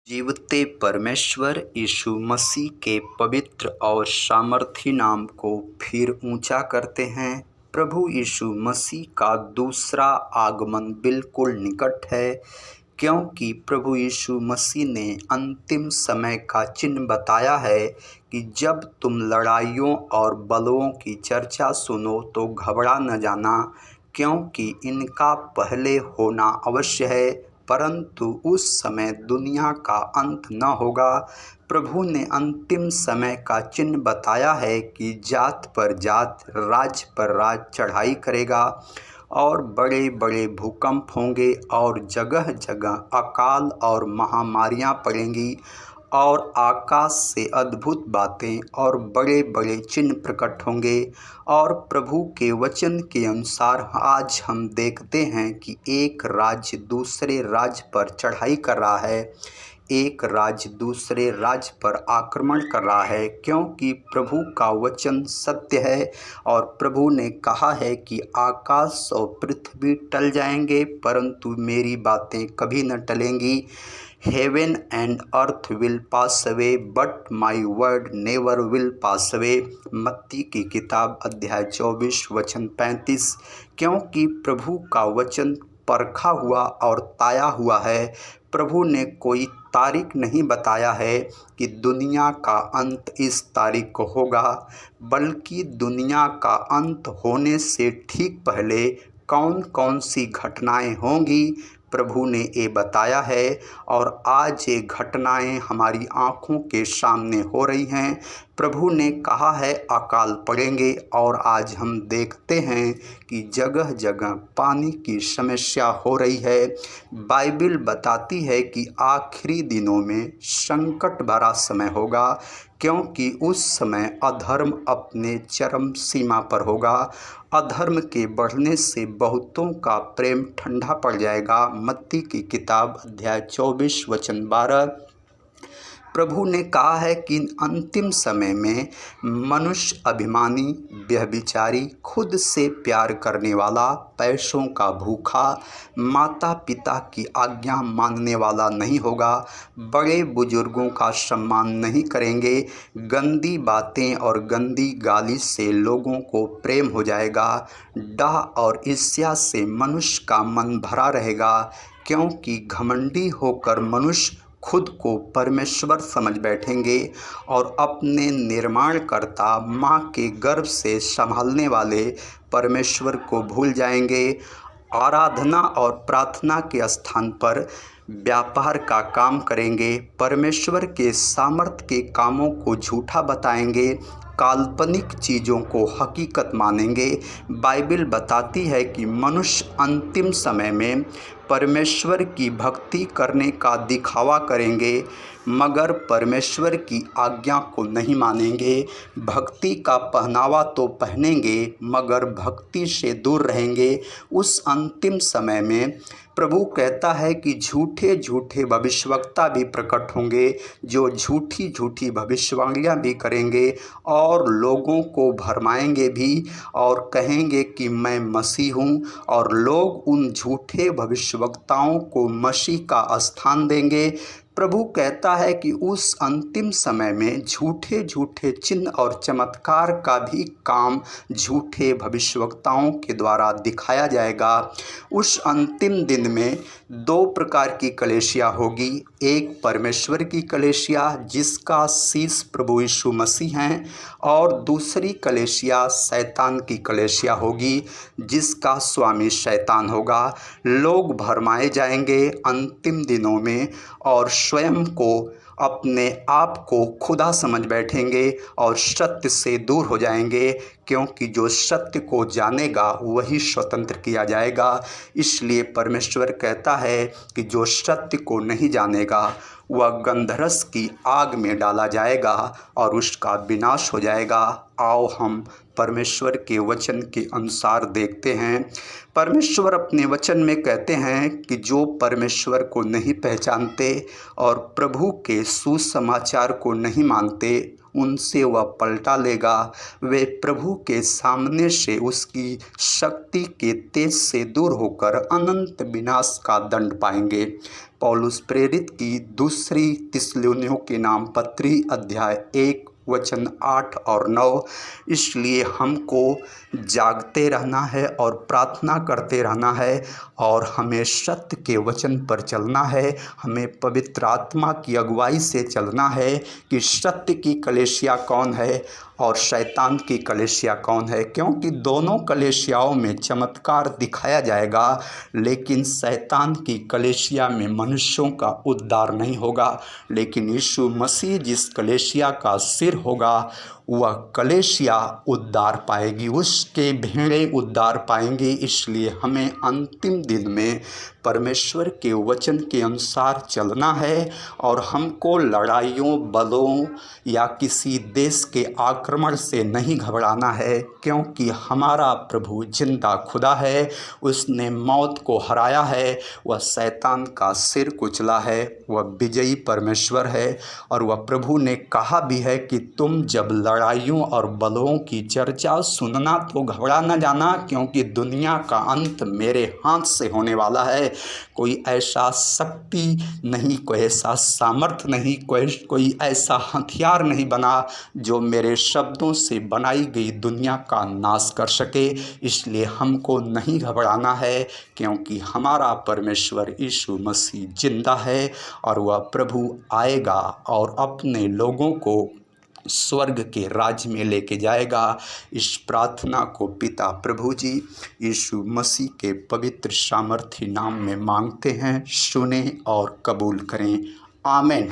जीवते परमेश्वर यीशु मसीह के पवित्र और सामर्थी नाम को फिर ऊंचा करते हैं। प्रभु यीशु मसीह का दूसरा आगमन बिल्कुल निकट है, क्योंकि प्रभु यीशु मसीह ने अंतिम समय का चिन्ह बताया है कि जब तुम लड़ाइयों और बलों की चर्चा सुनो तो घबरा न जाना, क्योंकि इनका पहले होना अवश्य है, परंतु उस समय दुनिया का अंत न होगा। प्रभु ने अंतिम समय का चिन्ह बताया है कि जात पर जात, राज्य पर राज्य चढ़ाई करेगा और बड़े बड़े भूकंप होंगे और जगह जगह अकाल और महामारियां पड़ेंगी और आकाश से अद्भुत बातें और बड़े बड़े चिन्ह प्रकट होंगे। और प्रभु के वचन के अनुसार आज हम देखते हैं कि एक राज्य दूसरे राज्य पर चढ़ाई कर रहा है, एक राज्य दूसरे राज्य पर आक्रमण कर रहा है, क्योंकि प्रभु का वचन सत्य है। और प्रभु ने कहा है कि आकाश और पृथ्वी टल जाएंगे परंतु मेरी बातें कभी न टलेंगी। Heaven and earth will pass away but my word never will pass away. मत्ती की किताब अध्याय 24 वचन 35। क्योंकि प्रभु का वचन परखा हुआ और ताया हुआ है। प्रभु ने कोई तारीख नहीं बताया है कि दुनिया का अंत इस तारीख को होगा, बल्कि दुनिया का अंत होने से ठीक पहले कौन कौन सी घटनाएं होंगी प्रभु ने ये बताया है। और आज ये घटनाएं हमारी आँखों के सामने हो रही हैं। प्रभु ने कहा है अकाल पड़ेंगे और आज हम देखते हैं कि जगह जगह पानी की समस्या हो रही है। बाइबिल बताती है कि आखिरी दिनों में संकट भरा समय होगा, क्योंकि उस समय अधर्म अपने चरम सीमा पर होगा। अधर्म के बढ़ने से बहुतों का प्रेम ठंडा पड़ जाएगा। मत्ती की किताब अध्याय 24 वचन 12। प्रभु ने कहा है कि अंतिम समय में मनुष्य अभिमानी, व्यभिचारी, खुद से प्यार करने वाला, पैसों का भूखा, माता पिता की आज्ञा मानने वाला नहीं होगा, बड़े बुजुर्गों का सम्मान नहीं करेंगे, गंदी बातें और गंदी गाली से लोगों को प्रेम हो जाएगा, डाह और ईर्ष्या से मनुष्य का मन भरा रहेगा, क्योंकि घमंडी होकर मनुष्य खुद को परमेश्वर समझ बैठेंगे और अपने निर्माणकर्ता माँ के गर्भ से संभालने वाले परमेश्वर को भूल जाएंगे। आराधना और प्रार्थना के स्थान पर व्यापार का काम करेंगे, परमेश्वर के सामर्थ्य के कामों को झूठा बताएंगे, काल्पनिक चीज़ों को हकीकत मानेंगे। बाइबिल बताती है कि मनुष्य अंतिम समय में परमेश्वर की भक्ति करने का दिखावा करेंगे, मगर परमेश्वर की आज्ञा को नहीं मानेंगे। भक्ति का पहनावा तो पहनेंगे मगर भक्ति से दूर रहेंगे। उस अंतिम समय में प्रभु कहता है कि झूठे झूठे भविष्यवक्ता भी प्रकट होंगे, जो झूठी झूठी भविष्यवाणियाँ भी करेंगे और लोगों को भरमाएंगे भी और कहेंगे कि मैं मसीह हूँ, और लोग उन झूठे भविष्यवक्ताओं को मसीह का स्थान देंगे। प्रभु कहता है कि उस अंतिम समय में झूठे झूठे चिन्ह और चमत्कार का भी काम झूठे भविष्यवक्ताओं के द्वारा दिखाया जाएगा। उस अंतिम दिन में दो प्रकार की कलीसिया होगी, एक परमेश्वर की कलीसिया जिसका शीश प्रभु यीशु मसीह हैं, और दूसरी कलीसिया शैतान की कलीसिया होगी जिसका स्वामी शैतान होगा। लोग भरमाए जाएंगे अंतिम दिनों में और स्वयं को अपने आप को खुदा समझ बैठेंगे और सत्य से दूर हो जाएंगे, क्योंकि जो सत्य को जानेगा वही स्वतंत्र किया जाएगा। इसलिए परमेश्वर कहता है कि जो सत्य को नहीं जानेगा वह गंधरस की आग में डाला जाएगा और उसका विनाश हो जाएगा। आओ हम परमेश्वर के वचन के अनुसार देखते हैं। परमेश्वर अपने वचन में कहते हैं कि जो परमेश्वर को नहीं पहचानते और प्रभु के सुसमाचार को नहीं मानते, उनसे वह पलटा लेगा। वे प्रभु के सामने से उसकी शक्ति के तेज से दूर होकर अनंत विनाश का दंड पाएंगे। पौलुस प्रेरित की दूसरी थिस्सलुनीयों के नाम पत्री अध्याय 1 वचन 8 और 9। इसलिए हमको जागते रहना है और प्रार्थना करते रहना है और हमें सत्य के वचन पर चलना है। हमें पवित्र आत्मा की अगुवाई से चलना है कि सत्य की कलीसिया कौन है और शैतान की कलीसिया कौन है, क्योंकि दोनों कलीसियाओं में चमत्कार दिखाया जाएगा, लेकिन शैतान की कलीसिया में मनुष्यों का उद्धार नहीं होगा। लेकिन यीशु मसीह जिस कलीसिया का सिर होगा, वह कलीसिया उद्धार पाएगी, उसके भेड़ें उद्धार पाएंगी। इसलिए हमें अंतिम दिन में परमेश्वर के वचन के अनुसार चलना है और हमको लड़ाइयों, बलों या किसी देश के आक्रमण से नहीं घबराना है, क्योंकि हमारा प्रभु जिंदा खुदा है। उसने मौत को हराया है, वह शैतान का सिर कुचला है, वह विजयी परमेश्वर है। और वह प्रभु ने कहा भी है कि तुम जब लड़ाइयों और बलों की चर्चा सुनना तो घबरा न जाना, क्योंकि दुनिया का अंत मेरे हाथ से होने वाला है। कोई ऐसा शक्ति नहीं, कोई ऐसा सामर्थ्य नहीं, कोई ऐसा हथियार नहीं बना जो मेरे शब्दों से बनाई गई दुनिया का नाश कर सके। इसलिए हमको नहीं घबराना है, क्योंकि हमारा परमेश्वर यीशु मसीह जिंदा है और वह प्रभु आएगा और अपने लोगों को स्वर्ग के राज्य में लेके जाएगा। इस प्रार्थना को पिता प्रभु जी यीशु मसीह के पवित्र सामर्थी नाम में मांगते हैं, सुने और कबूल करें। आमीन।